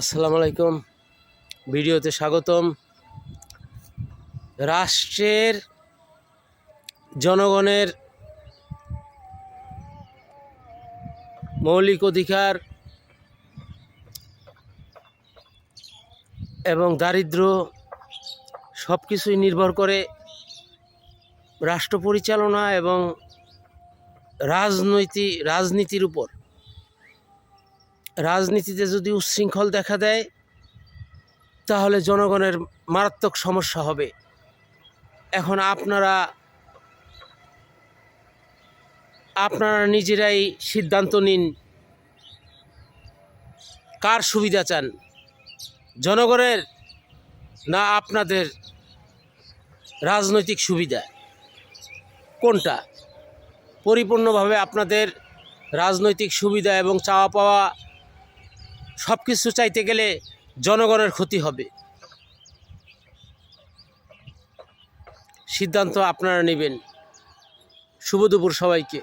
আসসালামু আলাইকুম। ভিডিওতে স্বাগতম। রাষ্ট্রের জনগণের মৌলিক অধিকার এবং দারিদ্র্য সব কিছুই নির্ভর করে রাষ্ট্র পরিচালনা এবং রাজনীতির উপর। রাজনীতিতে যদি উচ্ছৃঙ্খল দেখা দেয় তাহলে জনগণের মারাত্মক সমস্যা হবে। এখন আপনারা নিজেরাই সিদ্ধান্ত নিন, কার সুবিধা চান, জনগণের না আপনাদের রাজনৈতিক সুবিধা? কোনটা? পরিপূর্ণভাবে আপনাদের রাজনৈতিক সুবিধা এবং চাওয়া পাওয়া সব কিছু চাইতে গেলে জনগণের ক্ষতি হবে। সিদ্ধান্ত আপনারা নেবেন। শুভ দুপুর সবাইকে।